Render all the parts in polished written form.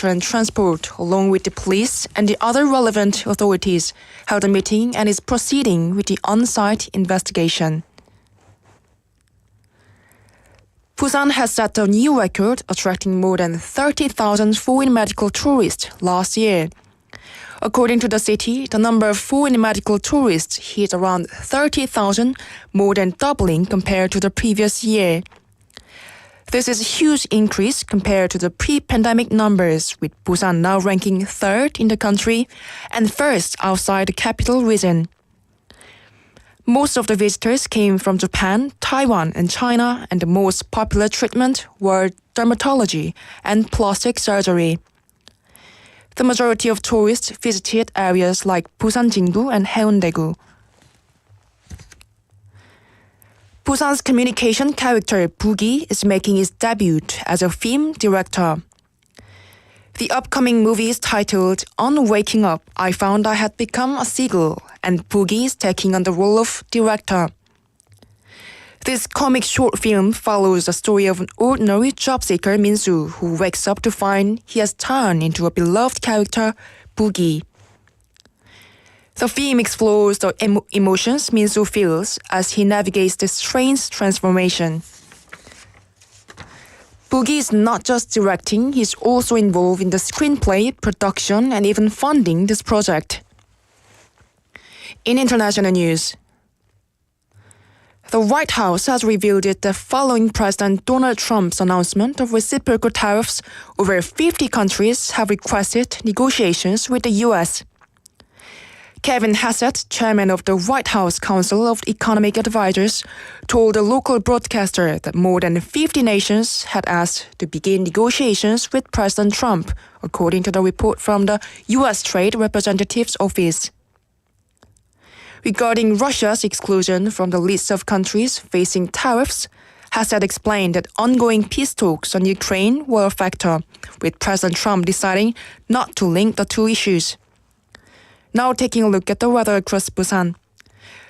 Infrastructure and Transport, along with the police and the other relevant authorities, held a meeting and is proceeding with the on-site investigation. Busan has set a new record, attracting more than 30,000 foreign medical tourists last year. According to the city, the number of foreign medical tourists hit around 30,000, more than doubling compared to the previous year. This is a huge increase compared to the pre-pandemic numbers, with Busan now ranking third in the country and first outside the capital region. Most of the visitors came from Japan, Taiwan, and China, and the most popular treatment were dermatology and plastic surgery. The majority of tourists visited areas like Busan Jingbu and Haeundaegu. Busan's communication character Boogie is making his debut as a film director. The upcoming movie is titled On Waking Up, I Found I Had Become a Seagull, and Boogie is taking on the role of director. This comic short film follows the story of an ordinary job seeker Min-soo who wakes up to find he has turned into a beloved character, Boogie. The film explores the emotions Min-soo feels as he navigates this strange transformation. Boogie is not just directing, he's also involved in the screenplay, production, and even funding this project. In international news, the White House has revealed it following President Donald Trump's announcement of reciprocal tariffs. Over 50 countries have requested negotiations with the U.S. Kevin Hassett, chairman of the White House Council of Economic Advisors, told a local broadcaster that more than 50 nations had asked to begin negotiations with President Trump, according to the report from the U.S. Trade Representative's office. Regarding Russia's exclusion from the list of countries facing tariffs, Hassett explained that ongoing peace talks on Ukraine were a factor, with President Trump deciding not to link the two issues. Now taking a look at the weather across Busan.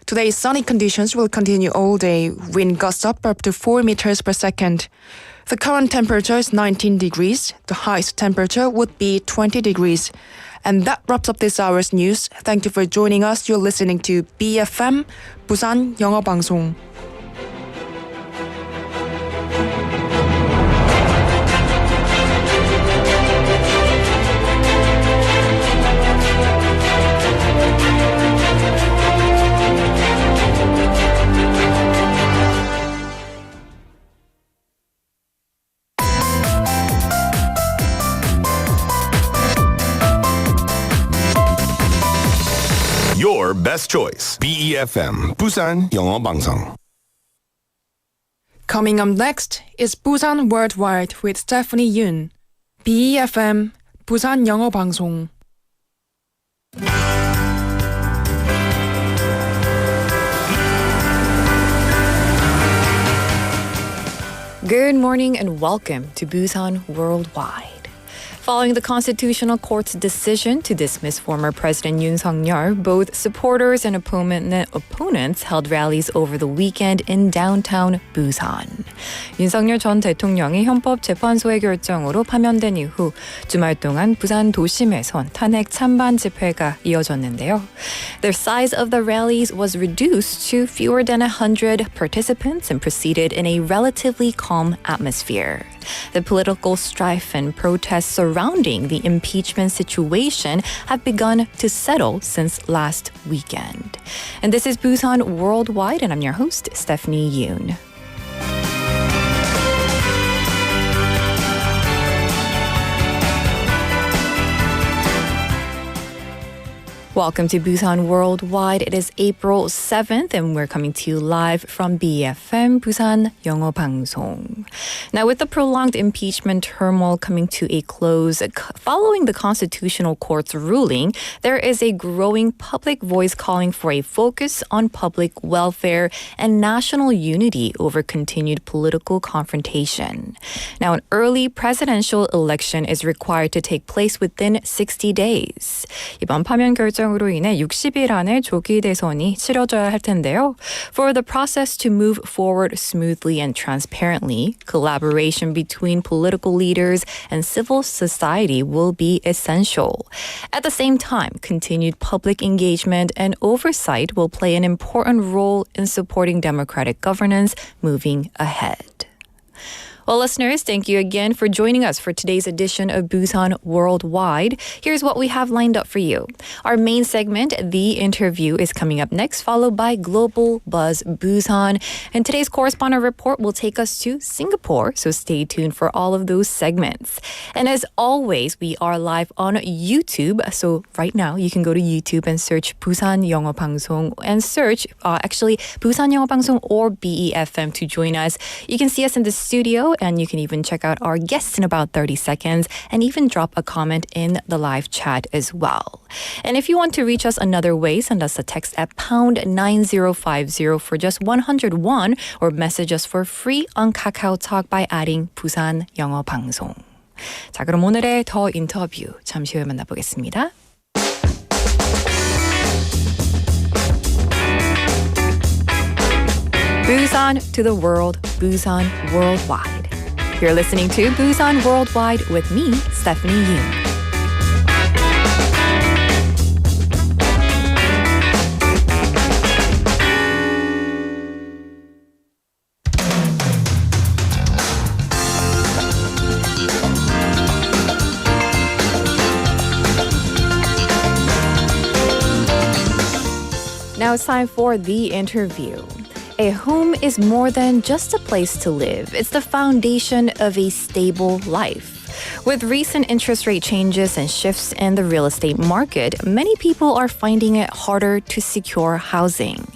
Today, sunny conditions will continue all day. Wind gusts up to 4 meters per second. The current temperature is 19 degrees. The highest temperature would be 20 degrees. And that wraps up this hour's news. Thank you for joining us. You're listening to BFM, 부산영어방송. Your best choice. BEFM, 부산영어방송. Coming up next is Busan Worldwide with Stephanie Yoon. BEFM, 부산영어방송. Good morning and welcome to Busan Worldwide. Following the Constitutional Court's decision to dismiss former President Yoon Suk-yeol, both supporters and opponents held rallies over the weekend in downtown Busan. 윤석열 전 대통령이 헌법재판소의 결정으로 파면된 이후 주말 동안 부산 도심에선 탄핵 찬반 집회가 이어졌는데요. The size of the rallies was reduced to fewer than 100 participants and proceeded in a relatively calm atmosphere. The political strife and protests surrounding the impeachment situation have begun to settle since last weekend. And this is Busan Worldwide, and I'm your host, Stephanie Yoon. Welcome to Busan Worldwide. It is April 7th and we're coming to you live from BFM Busan 영어방송. Now, with the prolonged impeachment turmoil coming to a close following the Constitutional Court's ruling, there is a growing public voice calling for a focus on public welfare and national unity over continued political confrontation. Now, an early presidential election is required to take place within 60 days. 이번 파면 결정 결정으로 인해 60일 안에 조기 대선이 치러져야 할 텐데요. For the process to move forward smoothly and transparently, collaboration between political leaders and civil society will be essential. At the same time, continued public engagement and oversight will play an important role in supporting democratic governance moving ahead. Well, listeners, thank you again for joining us for today's edition of Busan Worldwide. Here's what we have lined up for you. Our main segment, The Interview, is coming up next, followed by Global Buzz Busan. And today's correspondent report will take us to Singapore, so stay tuned for all of those segments. And as always, we are live on YouTube. So right now, you can go to YouTube and search 부산영어방송 and search, 부산영어방송 or BEFM to join us. You can see us in the studio, and you can even check out our guests in about 30 seconds and even drop a comment in the live chat as well. And if you want to reach us another way, send us a text at pound 9050 for just 101 or message us for free on KakaoTalk by adding 부산 영어 방송. 자, 그럼 오늘의 더 인터뷰 잠시 후에 만나보겠습니다. Busan to the world, Busan Worldwide. You're listening to Busan Worldwide with me, Stephanie Yoon. Now it's time for The Interview. A home is more than just a place to live. It's the foundation of a stable life. With recent interest rate changes and shifts in the real estate market, many people are finding it harder to secure housing.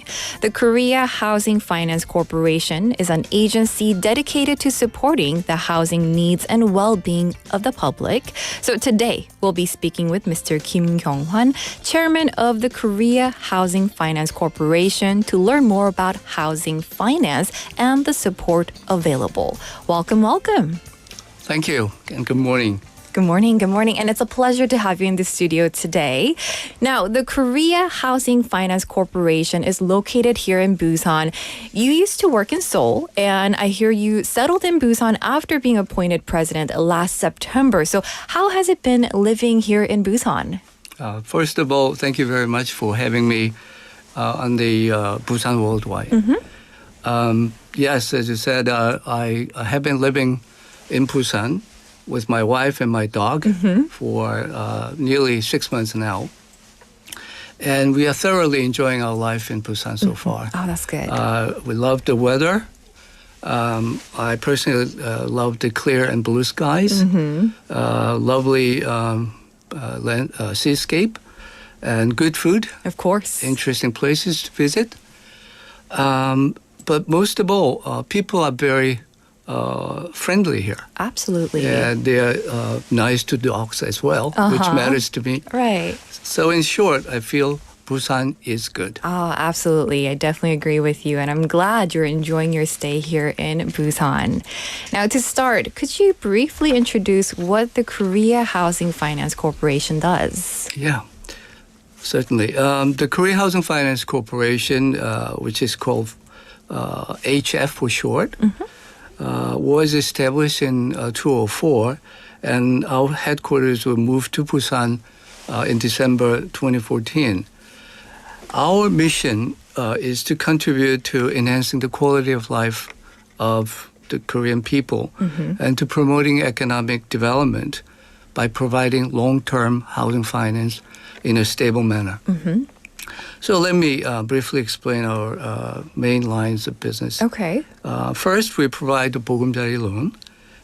The Korea Housing Finance Corporation is an agency dedicated to supporting the housing needs and well-being of the public. So today, we'll be speaking with Mr. Kim Kyung-hwan, chairman of the Korea Housing Finance Corporation, to learn more about housing finance and the support available. Welcome, welcome. Thank you, and good morning. Good morning, good morning. And it's a pleasure to have you in the studio today. Now, the Korea Housing Finance Corporation is located here in Busan. You used to work in Seoul, and I hear you settled in Busan after being appointed president last September. So how has it been living here in Busan? First of all, thank you very much for having me on the Busan Worldwide. Mm-hmm. Yes, as you said, I have been living in Busan with my wife and my dog for nearly 6 months now. And we are thoroughly enjoying our life in Busan so far. Oh, that's good. We love the weather. I personally love the clear and blue skies, lovely seascape, and good food. Of course. Interesting places to visit. But most of all, people are very friendly here. Absolutely. And they're nice to dogs as well, which matters to me. Right. So in short, I feel Busan is good. Oh, absolutely. I definitely agree with you. And I'm glad you're enjoying your stay here in Busan. Now, to start, could you briefly introduce what the Korea Housing Finance Corporation does? Yeah, certainly. The Korea Housing Finance Corporation, which is called HF for short, was established in 2004, and our headquarters were moved to Busan in December 2014. Our mission is to contribute to enhancing the quality of life of the Korean people and to promoting economic development by providing long-term housing finance in a stable manner. So let me briefly explain our main lines of business. Okay. First, we provide the 보금자리 loan.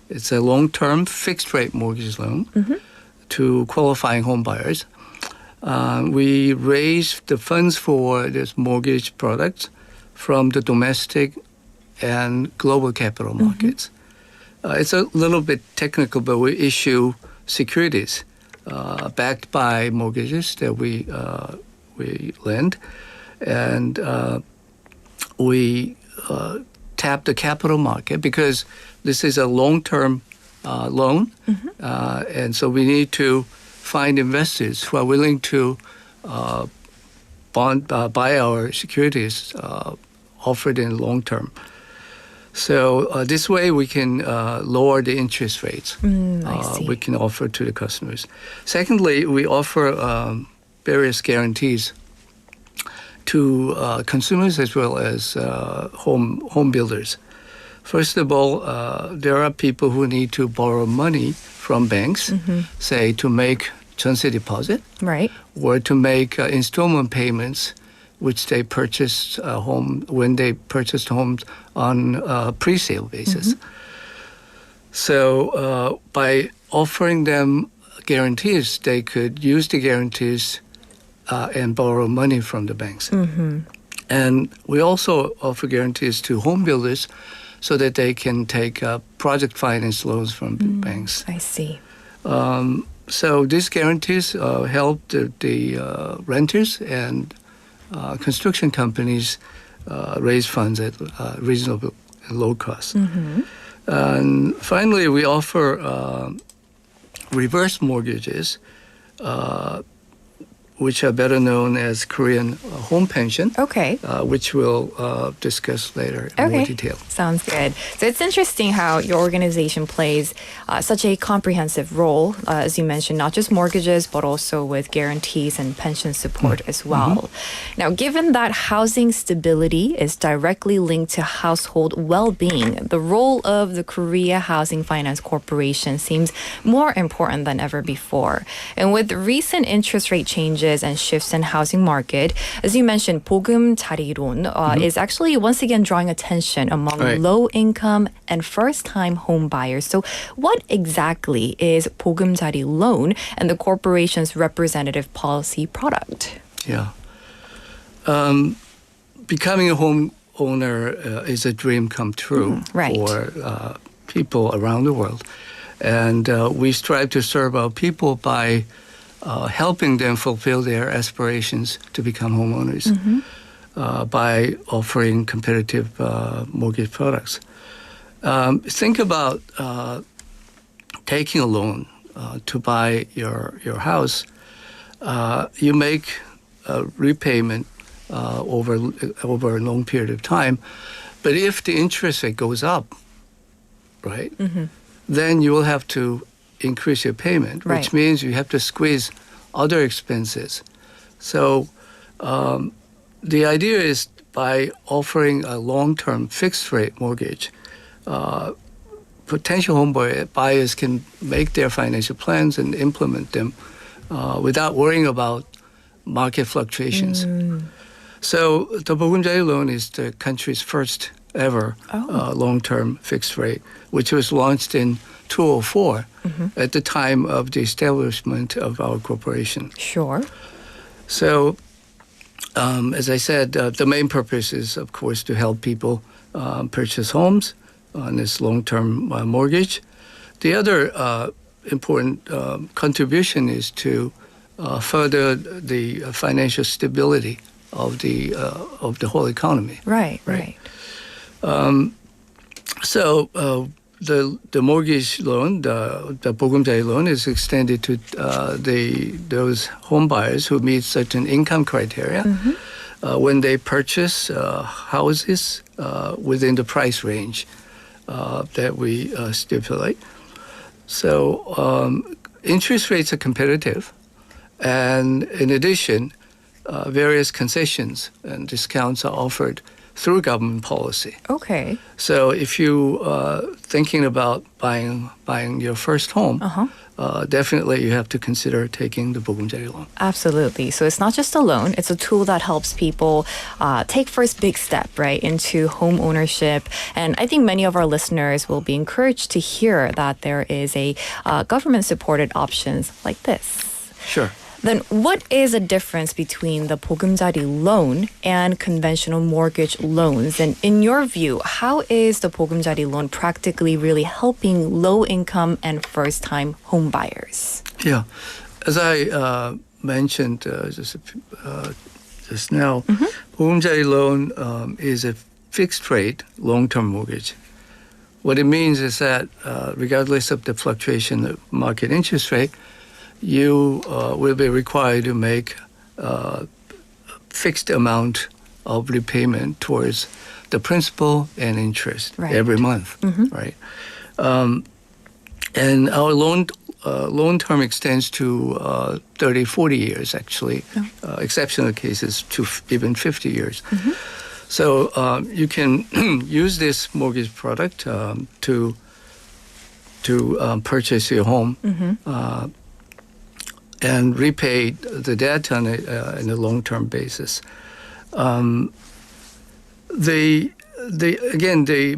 It's a long-term fixed-rate mortgage loan to qualifying home buyers. We raise the funds for this mortgage product from the domestic and global capital markets. It's a little bit technical, but we issue securities backed by mortgages that we lend, and we tap the capital market because this is a long-term loan, and so we need to find investors who are willing to buy our securities offered in long term. So this way we can lower the interest rates we can offer to the customers. Secondly, we offer various guarantees to consumers as well as home builders. First of all, there are people who need to borrow money from banks, say to make 전세 deposit, Right. or to make installment payments, which they purchased when they purchased homes on a pre-sale basis. So by offering them guarantees, they could use the guarantees and borrow money from the banks. And we also offer guarantees to home builders so that they can take project finance loans from banks. I see. So these guarantees help the renters and construction companies raise funds at reasonable and low cost. And finally, we offer reverse mortgages, which are better known as Korean home pension, Okay. which we'll discuss later in more detail. Sounds good. So it's interesting how your organization plays such a comprehensive role, as you mentioned, not just mortgages, but also with guarantees and pension support as well. Now, given that housing stability is directly linked to household well-being, the role of the Korea Housing Finance Corporation seems more important than ever before. And with recent interest rate changes and shifts in housing market, as you mentioned, 보금자리론 is actually once again drawing attention among low-income and first-time home buyers. So what exactly is 보금자리 loan and the corporation's representative policy product? Yeah. Becoming a homeowner is a dream come true right. for people around the world. And we strive to serve our people by helping them fulfill their aspirations to become homeowners by offering competitive mortgage products. Think about taking a loan to buy your house. You make a repayment over a long period of time, but if the interest rate goes up, right, then you will have to increase your payment, which means you have to squeeze other expenses. So the idea is by offering a long-term fixed-rate mortgage, potential home buyers can make their financial plans and implement them without worrying about market fluctuations. So the 보금자리 loan is the country's first ever long-term fixed rate, which was launched in 2004 at the time of the establishment of our corporation. Sure. So, as I said, the main purpose is, of course, to help people purchase homes on this long-term mortgage. The other important contribution is to further the financial stability of the whole economy. Right. So the mortgage loan, the 보금자리 loan, is extended to those home buyers who meet certain income criteria when they purchase houses within the price range that we stipulate. So interest rates are competitive, and in addition, various concessions and discounts are offered through government policy. Okay. So if you thinking about buying your first home, definitely you have to consider taking the 보금자리 loan. Absolutely. So it's not just a loan, it's a tool that helps people take first big step, right, into home ownership. And I think many of our listeners will be encouraged to hear that there is a government-supported options like this. Sure. Then what is the difference between the 보금자리 loan and conventional mortgage loans? And in your view, how is the 보금자리 loan practically really helping low-income and first-time home buyers? Yeah. As I mentioned just now, 보금자리 loan is a fixed-rate long-term mortgage. What it means is that regardless of the fluctuation of market interest rate, you will be required to make fixed amount of repayment towards the principal and interest every month, right? And our loan term extends to 30, 40 years, actually. Exceptional cases to even 50 years. So you can use this mortgage product to purchase your home and repay the debt on a long-term basis. The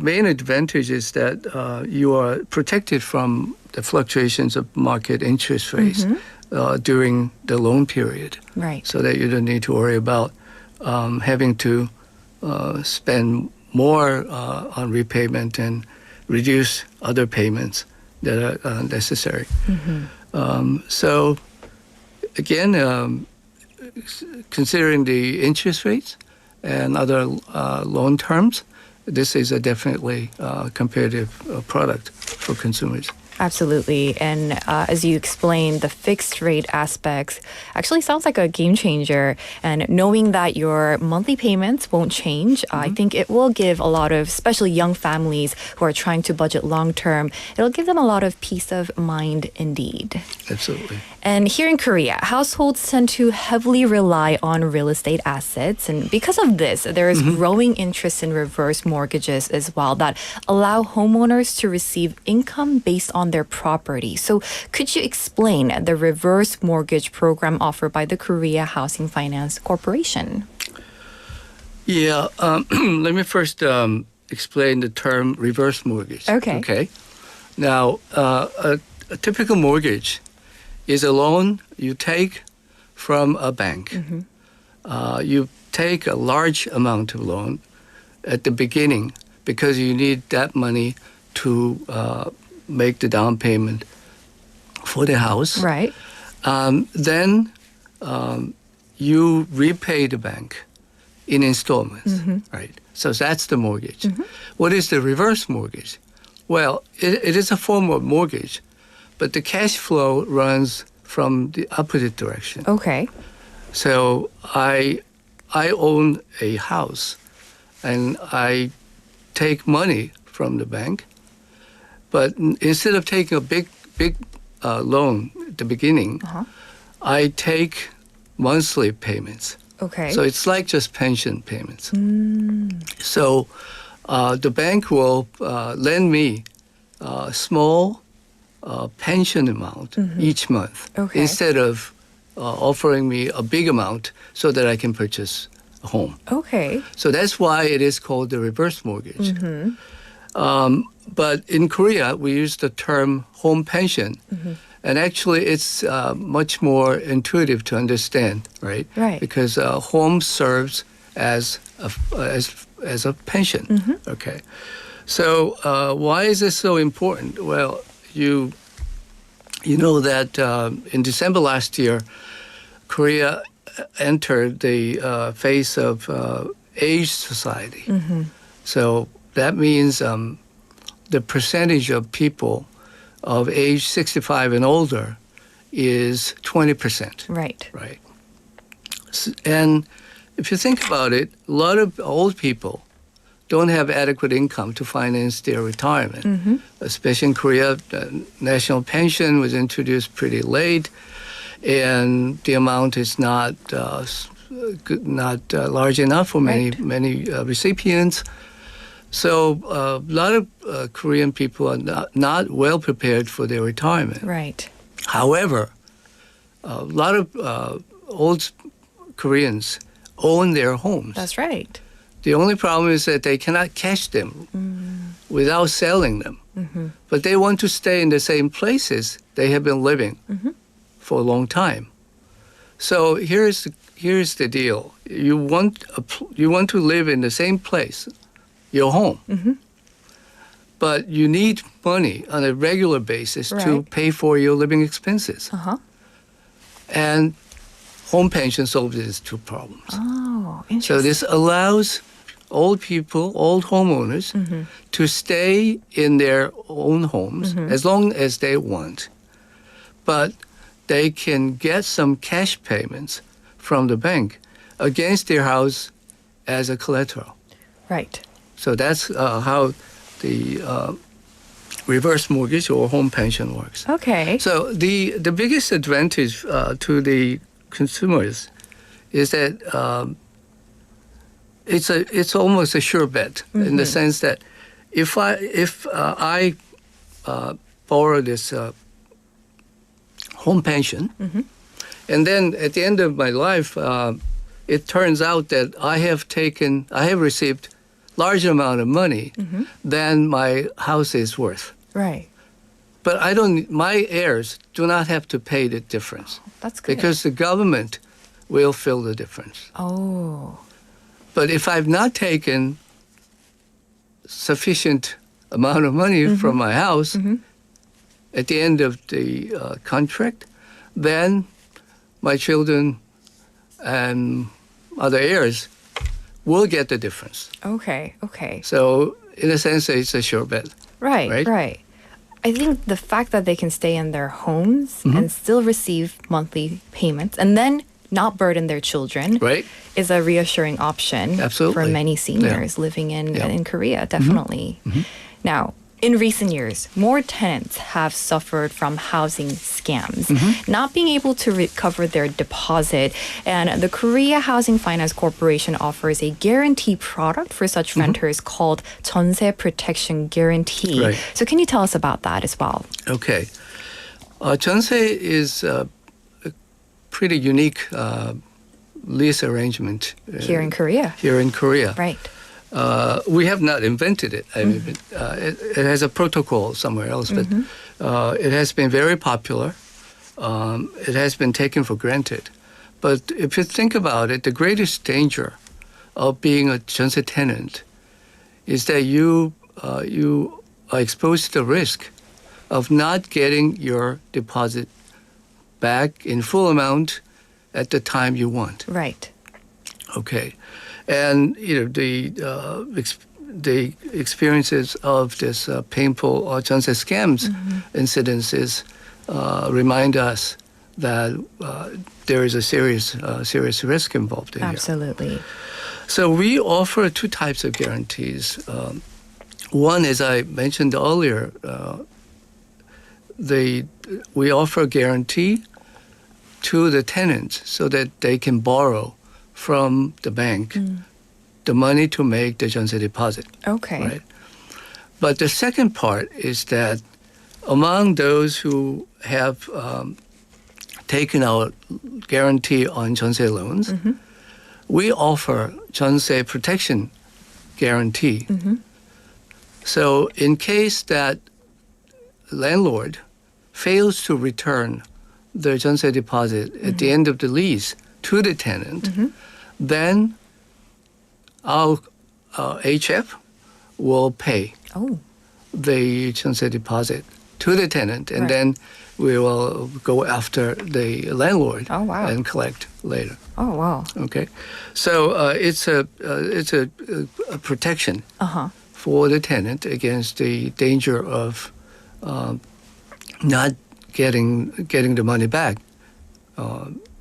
main advantage is that you are protected from the fluctuations of market interest rates during the loan period. Right. So that you don't need to worry about having to spend more on repayment and reduce other payments that are necessary. So again, considering the interest rates and other loan terms, this is a definitely competitive product for consumers. Absolutely. And as you explained, the fixed rate aspects actually sounds like a game changer. And knowing that your monthly payments won't change, I think it will give a lot of, especially young families who are trying to budget long term, it'll give them a lot of peace of mind indeed. Absolutely. And here in Korea, households tend to heavily rely on real estate assets. And because of this, there is growing interest in reverse mortgages as well that allow homeowners to receive income based on their property. So could you explain the reverse mortgage program offered by the Korea Housing Finance Corporation? Yeah, let me first explain the term reverse mortgage. Okay. Now, a typical mortgage is a loan you take from a bank. You take a large amount of loan at the beginning because you need that money to make the down payment for the house. Right. Then you repay the bank in installments, right? So that's the mortgage. What is the reverse mortgage? Well, it is a form of mortgage, but the cash flow runs from the opposite direction. Okay. So I own a house, and I take money from the bank, but instead of taking a big loan at the beginning, I take monthly payments. Okay. So it's like just pension payments. So the bank will lend me a small pension amount each month instead of offering me a big amount so that I can purchase a home. Okay. So that's why it is called the reverse mortgage. But in Korea, we use the term home pension. And actually, it's much more intuitive to understand, right? Right. Because home serves as a pension. Okay. So why is this so important? Well, you know that in December last year, Korea entered the phase of aged society. So that means the percentage of people of age 65 and older is 20%. Right. Right. And if you think about it, a lot of old people don't have adequate income to finance their retirement. Especially in Korea, the national pension was introduced pretty late, and the amount is not large enough for many recipients. So a lot of Korean people are not well prepared for their retirement. Right. However, a lot of old Koreans own their homes. That's right. The only problem is that they cannot cash them without selling them. But they want to stay in the same places they have been living for a long time. So here's the deal. You want to live in the same place, your home. But you need money on a regular basis to pay for your living expenses. And home pension solves these two problems. Oh, interesting. So this allows old people, old homeowners, to stay in their own homes as long as they want. But they can get some cash payments from the bank against their house as a collateral. Right. So that's how the reverse mortgage or home pension works. Okay. So the biggest advantage to the consumers is that it's almost a sure bet in the sense that if I borrow this home pension, and then at the end of my life, it turns out that I have received large amount of money than my house is worth. Right. But my heirs do not have to pay the difference. That's good. Because the government will fill the difference. Oh. But if I've not taken sufficient amount of money from my house at the end of the contract, then my children and other heirs will get the difference. Okay. So in a sense, it's a sure bet. Right. I think the fact that they can stay in their homes and still receive monthly payments and then not burden their children is a reassuring option for many seniors living in Korea, definitely. Now, in recent years, more tenants have suffered from housing scams, not being able to recover their deposit. And the Korea Housing Finance Corporation offers a guarantee product for such renters called 전세 Protection Guarantee. Right. So can you tell us about that as well? Okay. 전세 is a pretty unique lease arrangement. Here in Korea. Right. We have not invented it. I mean, it has a protocol somewhere else, but it has been very popular. It has been taken for granted. But if you think about it, the greatest danger of being a 전세 tenant is that you are exposed to the risk of not getting your deposit back in full amount at the time you want. Right. Okay. And the experiences of this painful 전세 scams incidences remind us that there is a serious risk involved in Absolutely. here. So we offer two types of guarantees. One, as I mentioned earlier, we offer a guarantee to the tenants so that they can borrow from the bank the money to make the 전세 deposit. Okay. Right? But the second part is that among those who have taken our guarantee on 전세 loans, we offer 전세 protection guarantee. So in case that landlord fails to return the 전세 deposit at the end of the lease to the tenant, then our HF will pay the 전세 deposit to the tenant, and then we will go after the landlord and collect later. Oh, wow. Okay, so it's a protection for the tenant against the danger of not getting the money back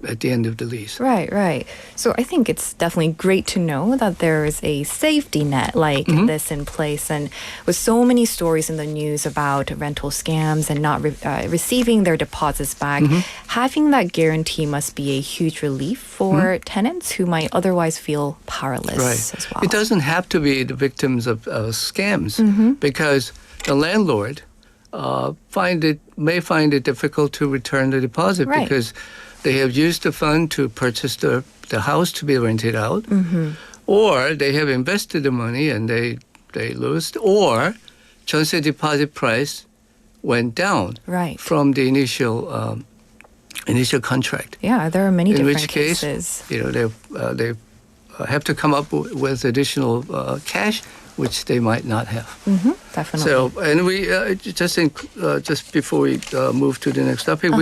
at the end of the lease. Right. So I think it's definitely great to know that there is a safety net like this in place. And with so many stories in the news about rental scams and not receiving their deposits back, having that guarantee must be a huge relief for tenants who might otherwise feel powerless as well. It doesn't have to be the victims of scams because the landlord may find it difficult to return the deposit because they have used the fund to purchase the house to be rented out, or they have invested the money and they lost, or 전세 deposit price went down from the initial contract. Yeah, there are many different cases. cases. They have to come up with additional cash, which they might not have. Definitely. So, and we just before we move to the next topic,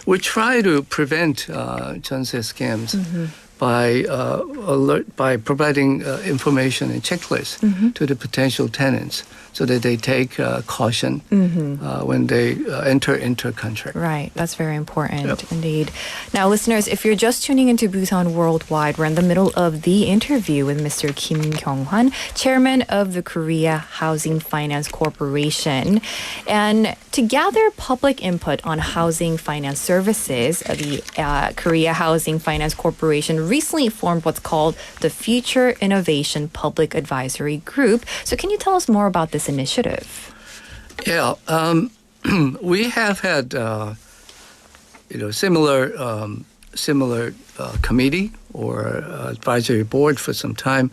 we try to prevent 전세 scams by providing information and checklists to the potential tenants so that they take caution when they enter into a contract. Right. That's very important indeed. Now, listeners, if you're just tuning into Busan Worldwide, we're in the middle of the interview with Mr. Kim Kyung-hwan, chairman of the Korea Housing Finance Corporation. And to gather public input on housing finance services, the Korea Housing Finance Corporation recently formed what's called the Future Innovation Public Advisory Group. So can you tell us more about this initiative? Yeah, we have had similar committee or advisory board for some time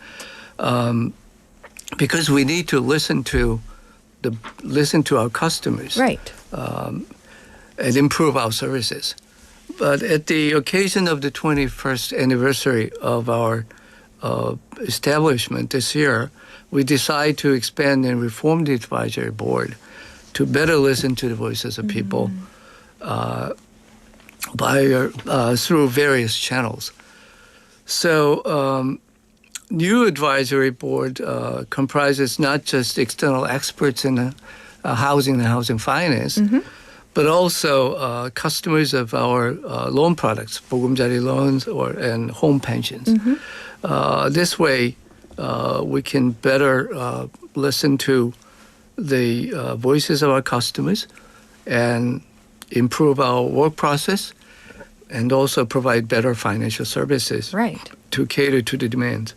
because we need to listen to our customers, Right. And improve our services. But at the occasion of the 21st anniversary of our establishment this year, we decided to expand and reform the advisory board to better listen to the voices of people through various channels. So new advisory board comprises not just external experts in housing and housing finance, but also customers of our loan products, 보금자리 loans and home pensions. This way, we can better listen to the voices of our customers and improve our work process and also provide better financial services to cater to the demands.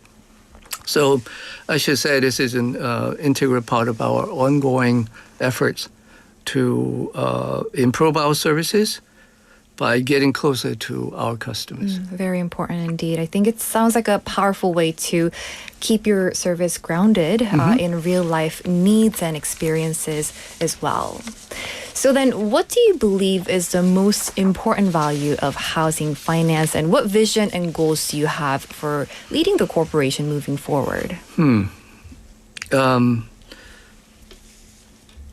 So I should say this is an integral part of our ongoing efforts to improve our services by getting closer to our customers. Very important indeed. I think it sounds like a powerful way to keep your service grounded in real life needs and experiences as well. So then, what do you believe is the most important value of housing finance, and what vision and goals do you have for leading the corporation moving forward?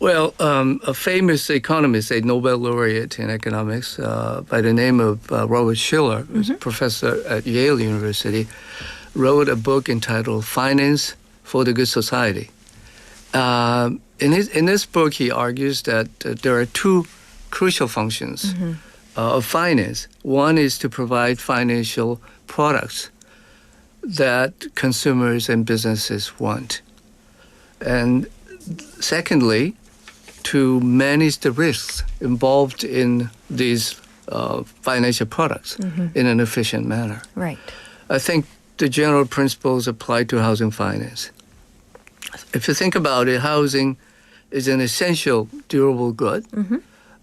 A famous economist, a Nobel laureate in economics by the name of Robert Shiller, who's a professor at Yale University, wrote a book entitled Finance for the Good Society. In this book, he argues that there are two crucial functions of finance. One is to provide financial products that consumers and businesses want. And secondly, to manage the risks involved in these financial products in an efficient manner. Right. I think the general principles apply to housing finance. If you think about it, housing is an essential durable good,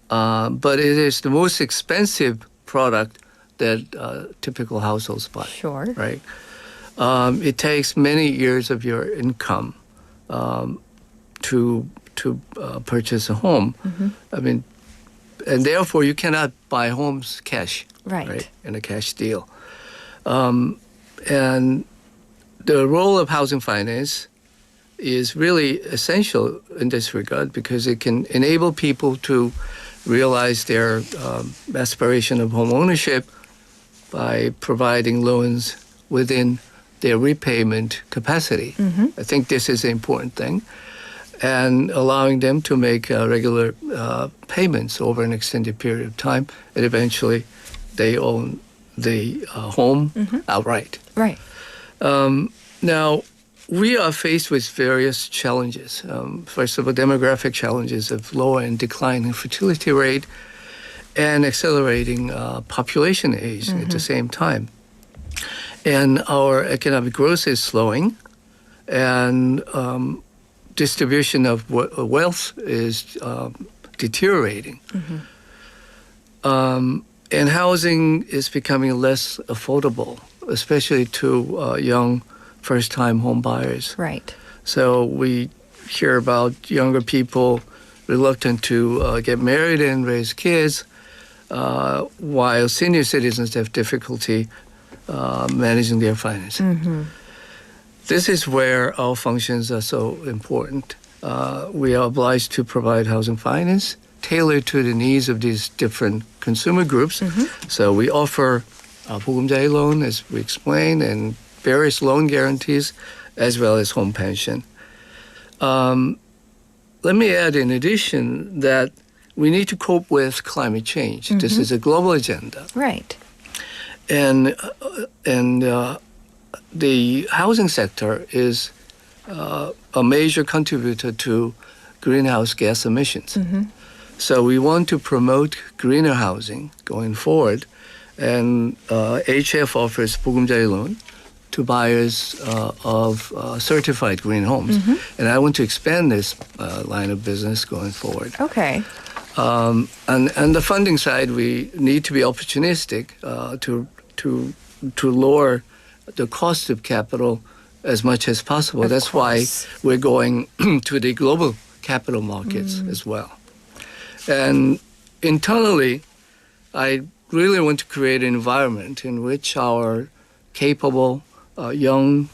but it is the most expensive product that typical households buy. Sure. Right. It takes many years of your income to purchase a home. I mean, and therefore you cannot buy homes cash. Right. In a cash deal. And the role of housing finance is really essential in this regard because it can enable people to realize their aspiration of home ownership by providing loans within their repayment capacity. I think this is an important thing. And allowing them to make regular payments over an extended period of time, and eventually they own the home outright. Right. Now, we are faced with various challenges. First of all, demographic challenges of lower and declining fertility rate and accelerating population age at the same time. And our economic growth is slowing, and distribution of wealth is deteriorating. And housing is becoming less affordable, especially to young first-time home buyers. Right. So we hear about younger people reluctant to get married and raise kids, while senior citizens have difficulty managing their finances. This is where our functions are so important. We are obliged to provide housing finance tailored to the needs of these different consumer groups. So we offer 보금자리 loan, as we explained, and various loan guarantees, as well as home pension. Let me add, in addition, that we need to cope with climate change. This is a global agenda. Right. And the housing sector is a major contributor to greenhouse gas emissions. So we want to promote greener housing going forward. And HF offers 보금자리 loan to buyers of certified green homes. And I want to expand this line of business going forward. Okay. And the funding side, we need to be opportunistic to lower the cost of capital as much as possible. Of That's course. why we're going to the global capital markets as well. And internally, I really want to create an environment in which our capable young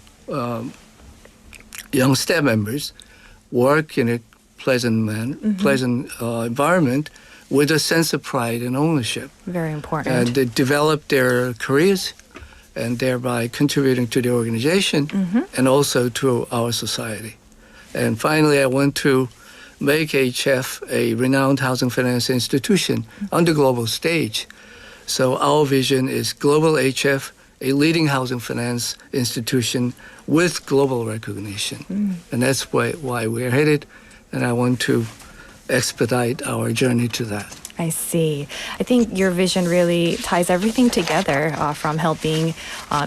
staff members work in a pleasant environment with a sense of pride and ownership. Very important. And they develop their careers and thereby contributing to the organization and also to our society. And finally, I want to make HF a renowned housing finance institution on the global stage. So our vision is Global HF, a leading housing finance institution with global recognition. And that's why we're headed, and I want to expedite our journey to that. I see. I think your vision really ties everything together, from helping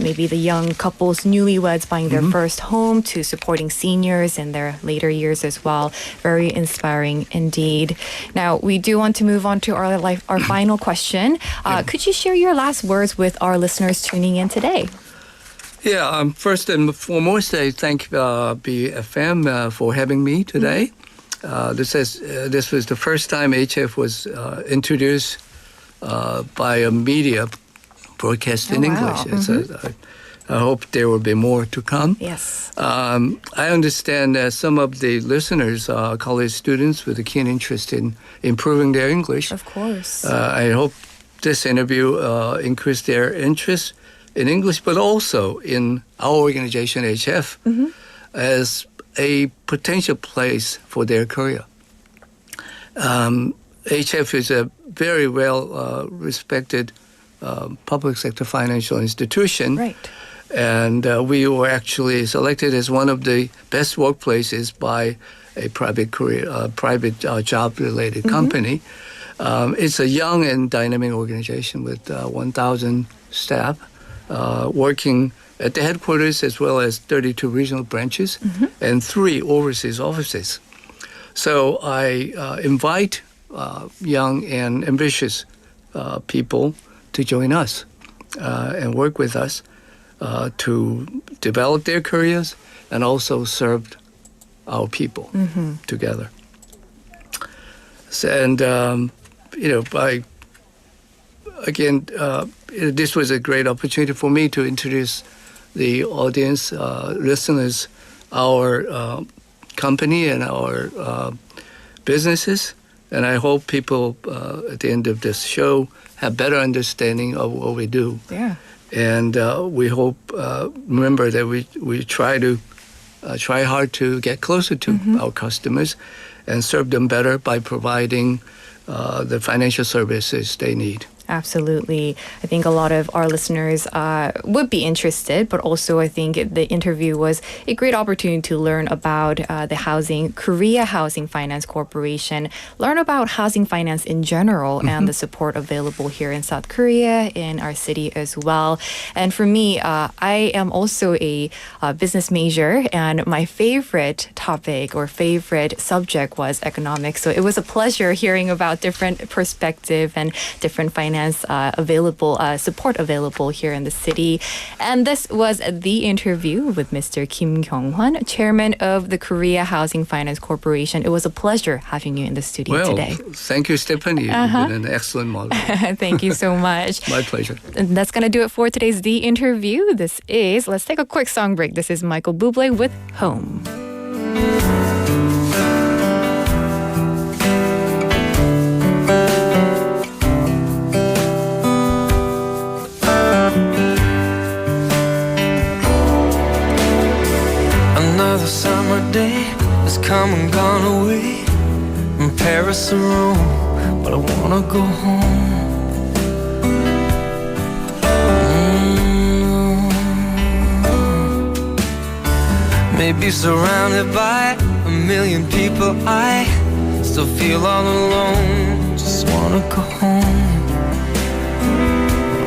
maybe the young couples, newlyweds buying their first home, to supporting seniors in their later years as well. Very inspiring indeed. Now, we do want to move on to our final question. Could you share your last words with our listeners tuning in today? Yeah, first and foremost, I thank BFM for having me today. This was the first time HF was introduced by a media broadcast in English. I hope there will be more to come. Yes. I understand that some of the listeners are college students with a keen interest in improving their English. Of course. I hope this interview increased their interest in English, but also in our organization, HF, as a potential place for their career. HF is a very well respected public sector financial institution. Right. And we were actually selected as one of the best workplaces by a private job-related company. It's a young and dynamic organization with 1,000 staff working at the headquarters, as well as 32 regional branches and 3 overseas offices. So I invite young and ambitious people to join us and work with us to develop their careers and also serve our people together. So, and, this was a great opportunity for me to introduce the audience, listeners, our company and our businesses. And I hope people at the end of this show have better understanding of what we do. Yeah. And we hope, remember that we try hard to get closer to our customers and serve them better by providing the financial services they need. Absolutely. I think a lot of our listeners would be interested, but also I think the interview was a great opportunity to learn about the Korea Housing Finance Corporation, learn about housing finance in general and the support available here in South Korea, in our city as well. And for me, I am also a business major, and my favorite topic or favorite subject was economics. So it was a pleasure hearing about different perspective and different finance support available here in the city. And this was the interview with Mr. Kim Kyung-hwan, chairman of the Korea Housing Finance Corporation. It was a pleasure having you in the studio today. Thank you, Stephanie. You've been an excellent moderator. Thank you so much. My pleasure. And that's going to do it for today's The Interview. Let's take a quick song break. This is Michael Bublé with Home. Paris or Rome, but I wanna go home. Maybe surrounded by a million people, I still feel all alone. Just wanna go home.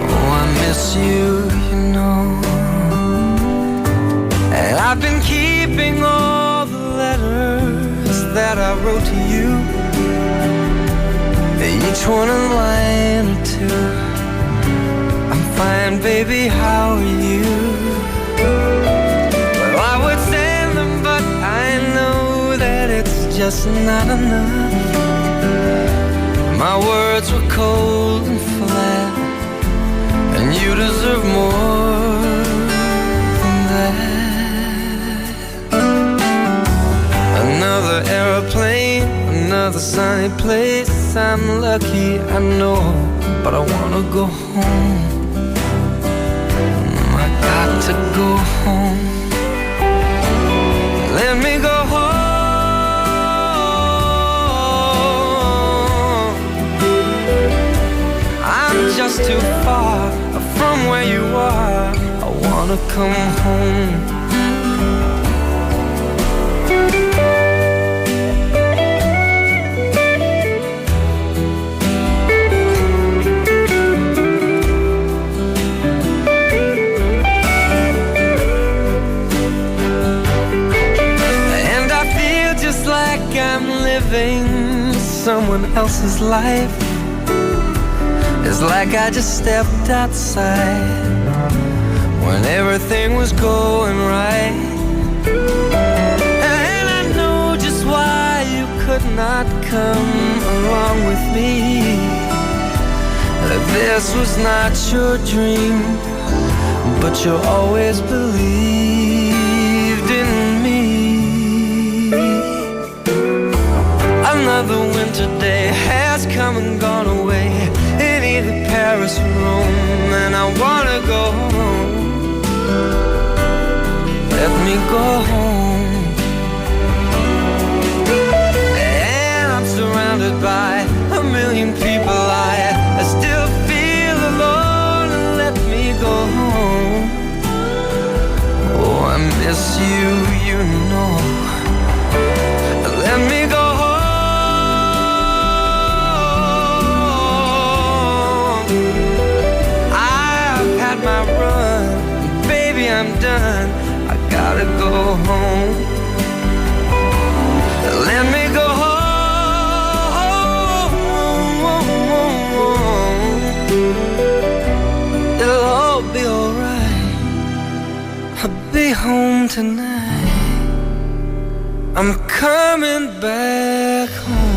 Oh, I miss you, you know. And I've been keeping all the letters that I wrote to you, each one a line or two. I'm fine, baby, how are you? Well, I would send them, but I know that it's just not enough. My words were cold and flat, and you deserve more than that. Another aeroplane, another sunny place. I'm lucky, I know, but I wanna go home. I got to go home. Let me go home. I'm just too far from where you are. I wanna come home. Someone else's life. It's like I just stepped outside when everything was going right. And I know just why you could not come along with me. That this was not your dream, but you always believed in me. Another winter day has come and gone away in either Paris or Rome, and I wanna go home. Let me go home. And I'm surrounded by a million people. I still feel alone, and let me go home. Oh, I miss you, you know. Let me go home. My run, baby, I'm done. I gotta go home. Let me go home. It'll all be alright. I'll be home tonight. I'm coming back home.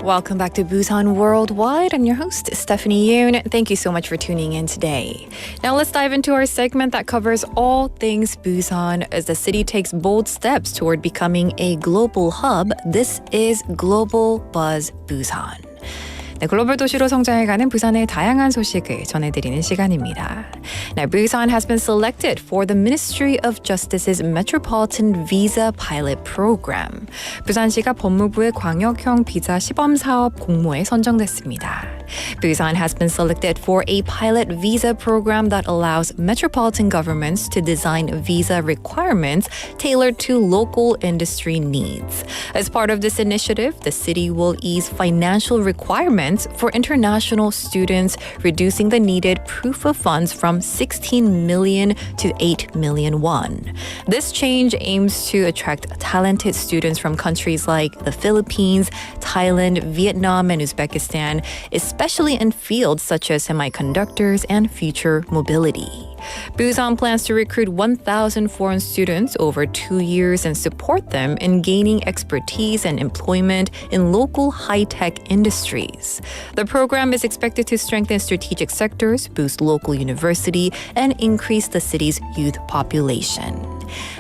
Welcome back to Busan Worldwide. I'm your host, Stephanie Yoon. Thank you so much for tuning in today. Now let's dive into our segment that covers all things Busan as the city takes bold steps toward becoming a global hub. This is Global Buzz Busan. 네, 글로벌 도시로 성장해가는 부산의 다양한 소식을 전해드리는 시간입니다. Now, Busan has been selected for the Ministry of Justice's Metropolitan Visa Pilot Program. 부산시가 법무부의 광역형 비자 시범사업 공모에 선정됐습니다. Busan has been selected for a pilot visa program that allows metropolitan governments to design visa requirements tailored to local industry needs. As part of this initiative, the city will ease financial requirements for international students, reducing the needed proof of funds from 16 million to 8 million won. This change aims to attract talented students from countries like the Philippines, Thailand, Vietnam, and Uzbekistan, especially in fields such as semiconductors and future mobility. Busan plans to recruit 1,000 foreign students over 2 years and support them in gaining expertise and employment in local high-tech industries. The program is expected to strengthen strategic sectors, boost local university, and increase the city's youth population.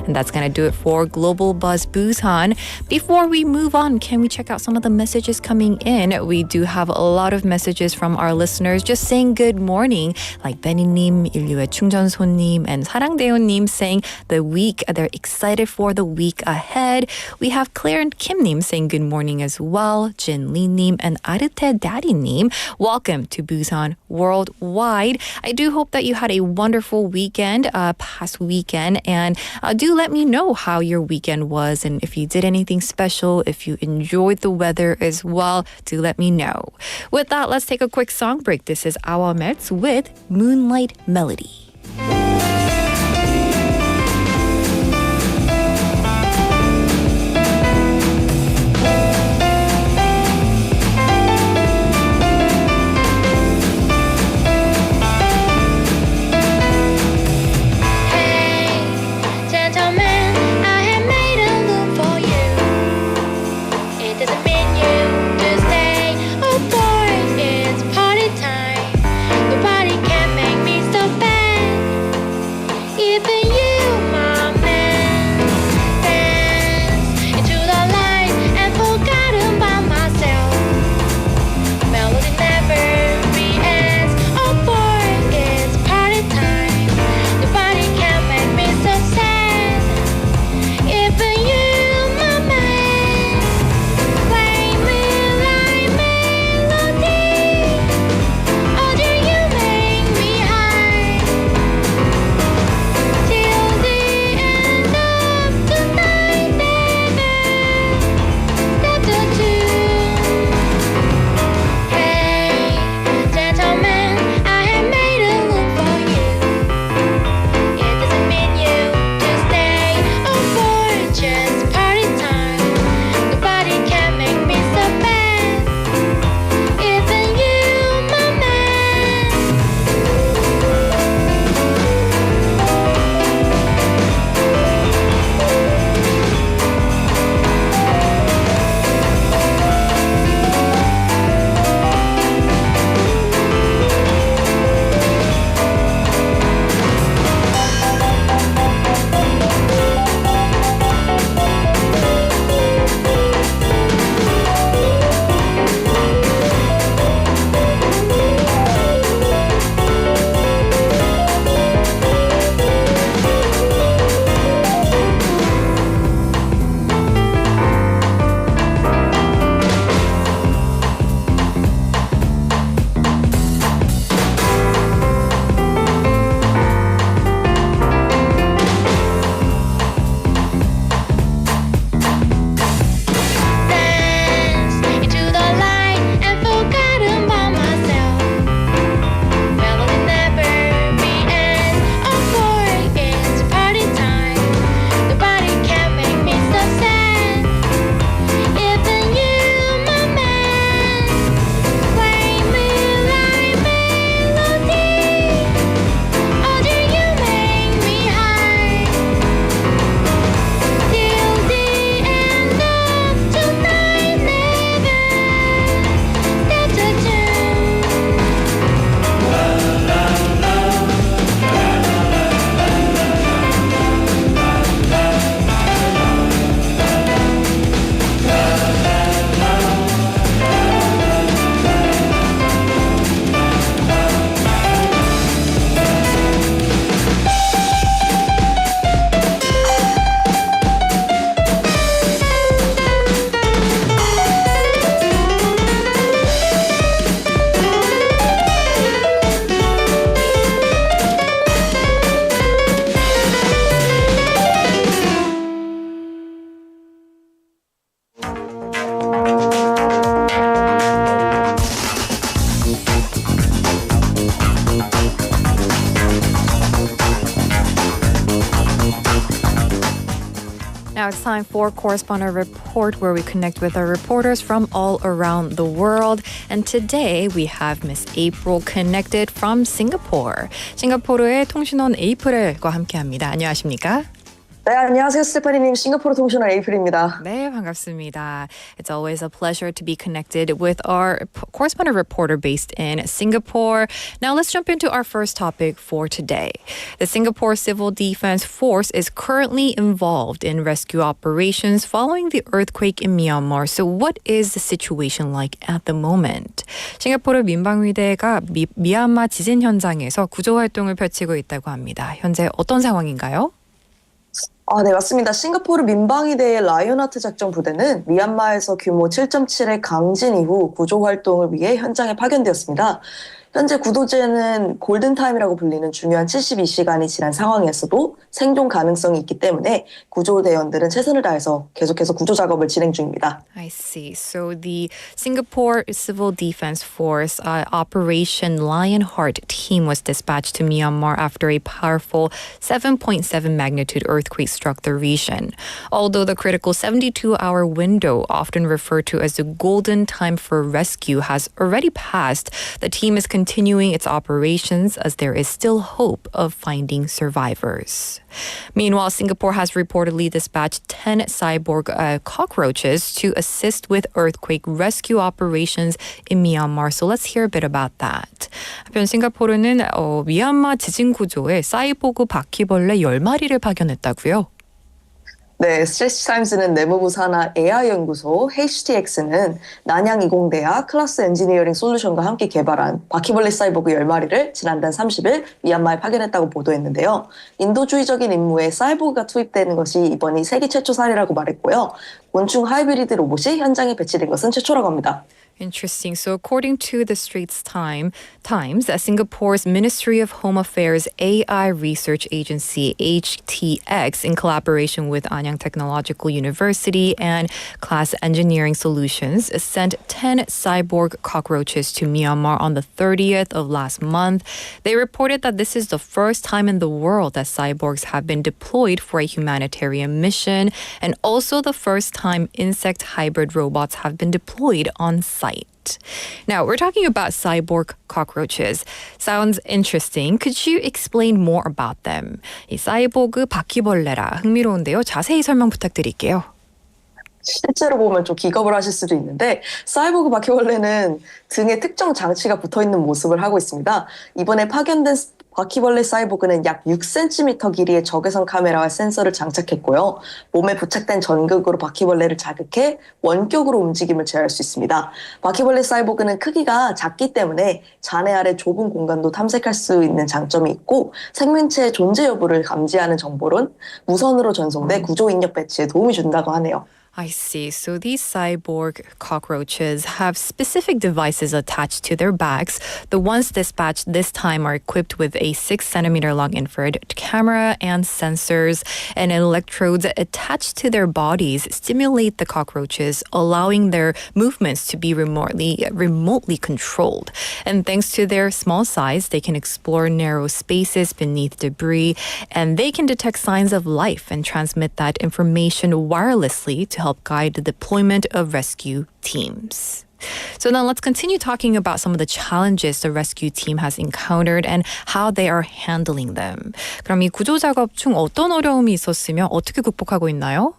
And that's going to do it for Global Buzz Busan. Before we move on, can we check out some of the messages coming in? We do have a lot of messages from our listeners just saying good morning, like Benny님, 인류의 충전소님, and 사랑대요님 saying they're excited for the week ahead. We have Claire and Kim님 saying good morning as well. Jin Lee-님 and Arite Daddy-님. Welcome to Busan Worldwide. I do hope that you had a wonderful weekend, past weekend, and do let me know how your weekend was and if you did anything special, if you enjoyed the weather as well, do let me know. With that, let's take a quick song break. This is Our Mets with Moonlight Melody. Now it's time for Correspondent Report, where we connect with our reporters from all around the world. And today we have Miss April connected from Singapore. 싱가포르의 통신원 에이프릴과 함께합니다. 안녕하십니까? 네, 안녕하세요, 스테파니님. 싱가포르 통신원 에이프릴입니다. 네, 반갑습니다. It's always a pleasure to be connected with our correspondent reporter based in Singapore. Now let's jump into our first topic for today. The Singapore Civil Defense Force is currently involved in rescue operations following the earthquake in Myanmar. So what is the situation like at the moment? 싱가포르 민방위대가 미얀마 지진 현장에서 구조 활동을 펼치고 있다고 합니다. 현재 어떤 상황인가요? 네, 맞습니다. 싱가포르 민방위대의 라이온하트 작전 부대는 미얀마에서 규모 7.7의 강진 이후 구조 활동을 위해 현장에 파견되었습니다. 현재 구조제는 골든타임이라고 불리는 중요한 72시간이 지난 상황에서도 생존 가능성이 있기 때문에 구조대원들은 최선을 다해서 계속해서 구조 작업을 진행 중입니다. I see. So the Singapore Civil Defense Force Operation Lionheart team was dispatched to Myanmar after a powerful 7.7 magnitude earthquake struck the region. Although the critical 72-hour window, often referred to as the golden time for rescue, has already passed, the team is continuing its operations as there is still hope of finding survivors. Meanwhile, Singapore has reportedly dispatched 10 cyborg cockroaches to assist with earthquake rescue operations in Myanmar. So let's hear a bit about that. 한편 싱가포르는 미얀마 지진 구조에 사이보그 바퀴벌레 10마리를 파견했다고요? 네, 스트레치타임즈는 내무부 산하 AI 연구소 HTX는 난양20대학 클래스 엔지니어링 솔루션과 함께 개발한 바퀴벌레 사이보그 10마리를 지난달 30일 미얀마에 파견했다고 보도했는데요. 인도주의적인 임무에 사이보그가 투입되는 것이 이번이 세계 최초 사례라고 말했고요. 곤충 하이브리드 로봇이 현장에 배치된 것은 최초라고 합니다. Interesting. So according to the Straits Times, Singapore's Ministry of Home Affairs AI Research Agency, HTX, in collaboration with Anyang Technological University and Class Engineering Solutions, sent 10 cyborg cockroaches to Myanmar on the 30th of last month. They reported that this is the first time in the world that cyborgs have been deployed for a humanitarian mission, and also the first time insect hybrid robots have been deployed on site. Now, we're talking about cyborg cockroaches. Sounds interesting. Could you explain more about them? 이 사이보그 바퀴벌레라 흥미로운데요. 자세히 설명 부탁드릴게요. 실제로 보면 좀 기겁을 하실 수도 있는데 사이보그 바퀴벌레는 등에 특정 장치가 붙어있는 모습을 하고 있습니다. 이번에 파견된 바퀴벌레 사이보그는 약 6cm 길이의 적외선 카메라와 센서를 장착했고요. 몸에 부착된 전극으로 바퀴벌레를 자극해 원격으로 움직임을 제어할 수 있습니다. 바퀴벌레 사이보그는 크기가 작기 때문에 잔해 아래 좁은 공간도 탐색할 수 있는 장점이 있고 생명체의 존재 여부를 감지하는 정보는 무선으로 전송돼 구조 인력 배치에 도움이 준다고 하네요. I see. So these cyborg cockroaches have specific devices attached to their backs. The ones dispatched this time are equipped with a 6-centimeter long infrared camera and sensors, and electrodes attached to their bodies stimulate the cockroaches, allowing their movements to be remotely controlled. And thanks to their small size, they can explore narrow spaces beneath debris, and they can detect signs of life and transmit that information wirelessly to help guide the deployment of rescue teams. So now let's continue talking about some of the challenges the rescue team has encountered and how they are handling them. 그럼 이 구조 작업 중 어떤 어려움이 있었으며 어떻게 극복하고 있나요?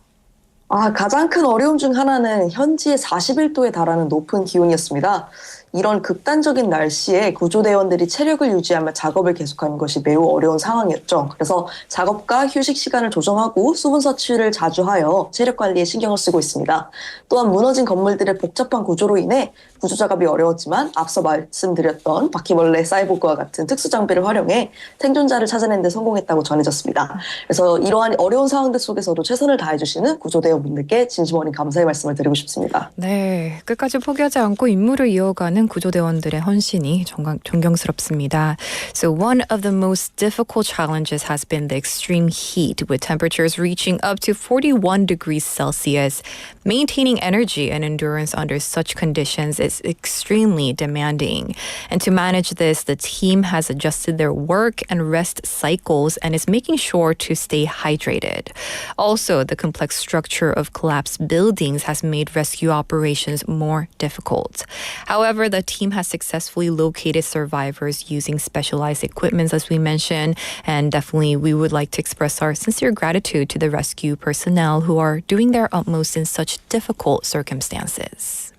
가장 큰 어려움 중 하나는 현지의 41도에 달하는 높은 기온이었습니다. 이런 극단적인 날씨에 구조대원들이 체력을 유지하며 작업을 계속하는 것이 매우 어려운 상황이었죠. 그래서 작업과 휴식 시간을 조정하고 수분 섭취를 자주 하여 체력 관리에 신경을 쓰고 있습니다. 또한 무너진 건물들의 복잡한 구조로 인해 구조 작업이 어려웠지만 앞서 말씀드렸던 바퀴벌레 사이보그와 같은 특수 장비를 활용해 생존자를 찾아내는 데 성공했다고 전해졌습니다. 그래서 이러한 어려운 상황들 속에서도 최선을 다해주시는 구조대원분들께 진심 어린 감사의 말씀을 드리고 싶습니다. 네, 끝까지 포기하지 않고 임무를 이어가는 구조대원들의 헌신이 존경스럽습니다. So one of the most difficult challenges has been the extreme heat, with temperatures reaching up to 41 degrees Celsius. Maintaining energy and endurance under such conditions is extremely demanding. And to manage this, the team has adjusted their work and rest cycles and is making sure to stay hydrated. Also, the complex structure of collapsed buildings has made rescue operations more difficult. However, However, the team has successfully located survivors using specialized equipment, as we mentioned, and definitely we would like to express our sincere gratitude to the rescue personnel who are doing their utmost in such difficult circumstances.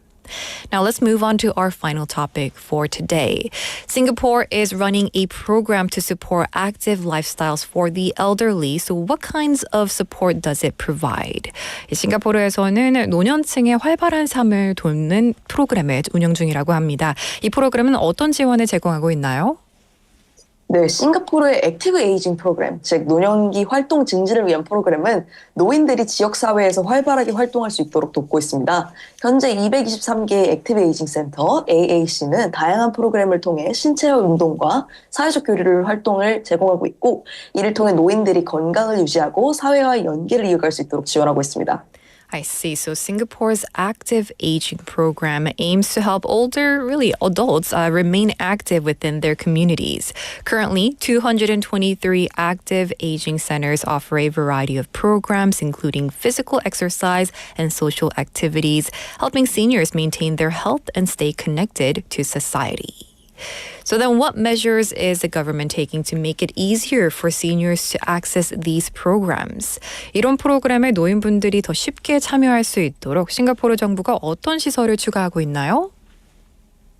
Now let's move on to our final topic for today. Singapore is running a program to support active lifestyles for the elderly. So what kinds of support does it provide? 싱가포르에서는 노년층의 활발한 삶을 돕는 프로그램을 운영 중이라고 합니다. 이 프로그램은 어떤 지원을 제공하고 있나요? 네, 싱가포르의 액티브 에이징 프로그램, 즉 노년기 활동 증진을 위한 프로그램은 노인들이 지역사회에서 활발하게 활동할 수 있도록 돕고 있습니다. 현재 223개의 액티브 에이징 센터 AAC는 다양한 프로그램을 통해 신체적 운동과 사회적 교류 활동을 제공하고 있고 이를 통해 노인들이 건강을 유지하고 사회와의 연계를 이어갈 수 있도록 지원하고 있습니다. I see. So Singapore's active aging program aims to help older, really adults, remain active within their communities. Currently, 223 active aging centers offer a variety of programs, including physical exercise and social activities, helping seniors maintain their health and stay connected to society. So then what measures is the government taking to make it easier for seniors to access these programs? 이런 프로그램에 노인분들이 더 쉽게 참여할 수 있도록 싱가포르 정부가 어떤 시설을 추가하고 있나요?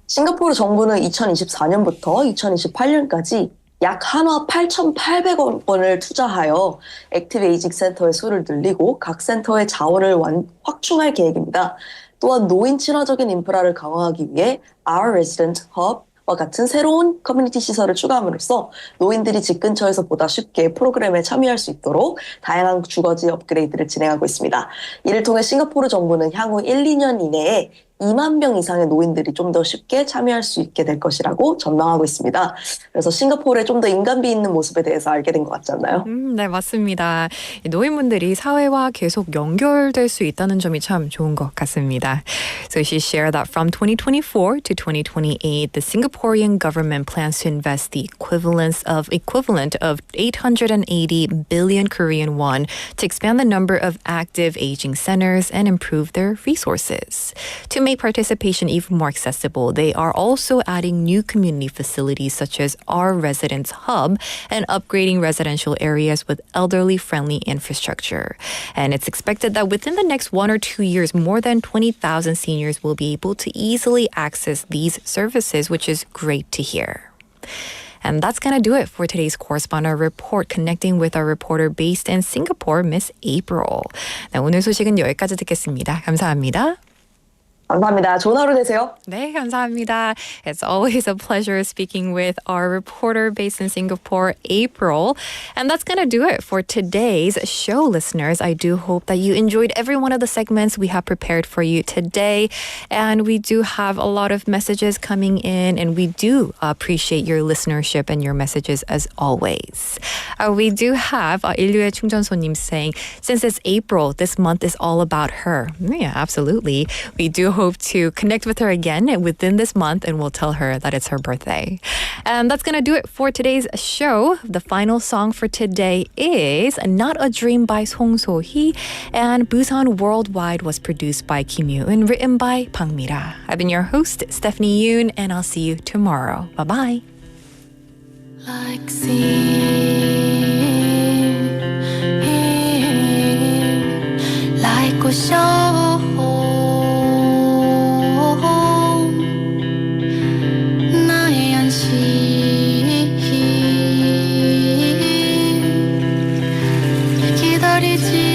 싱가포르 정부는 2024년부터 2028년까지 약 한화 8,800억 원을 투자하여 액티브 에이징 센터의 수를 늘리고 각 센터의 자원을 확충할 계획입니다. 또한 노인 친화적인 인프라를 강화하기 위해 Our Resident Hub 와 같은 새로운 커뮤니티 시설을 추가함으로써 노인들이 집 근처에서 보다 쉽게 프로그램에 참여할 수 있도록 다양한 주거지 업그레이드를 진행하고 있습니다. 이를 통해 싱가포르 정부는 향후 1, 2년 이내에 2만 명 이상의 노인들이 좀 더 쉽게 참여할 수 있게 될 것이라고 전망하고 있습니다. 그래서 싱가포르의 좀 더 인간미 있는 모습에 대해서 알게 된 것 같지 않나요? 네, 맞습니다. 노인분들이 사회와 계속 연결될 수 있다는 점이 참 좋은 것 같습니다. So she shared that from 2024 to 2028, the Singaporean government plans to invest the equivalent of 880 billion Korean won to expand the number of active aging centers and improve their resources. To make participation even more accessible, they are also adding new community facilities such as Our Residence Hub and upgrading residential areas with elderly-friendly infrastructure. And it's expected that within the next 1 or 2 years, more than 20,000 seniors will be able to easily access these services, which is great to hear. And that's going to do it for today's correspondent report, connecting with our reporter based in Singapore, Miss April. 네, 오늘 소식은 여기까지 듣겠습니다. 감사합니다. 감사합니다. 좋은 하루 되세요. 네, 감사합니다. It's always a pleasure speaking with our reporter based in Singapore, April. And that's going to do it for today's show, listeners. I do hope that you enjoyed every one of the segments we have prepared for you today. And we do have a lot of messages coming in, and we do appreciate your listenership and your messages as always. We do have 인류의 충전소님 saying, since it's April, this month is all about her. Yeah, absolutely. We do hope to connect with her again within this month, and we'll tell her that it's her birthday. And that's going to do it for today's show. The final song for today is Not a Dream by Song So-hee, and Busan Worldwide was produced by Kim Yoo-eun, written by Bang Mira. I've been your host, Stephanie Yoon, and I'll see you tomorrow. Bye-bye. Like sea, like ocean. 기다리지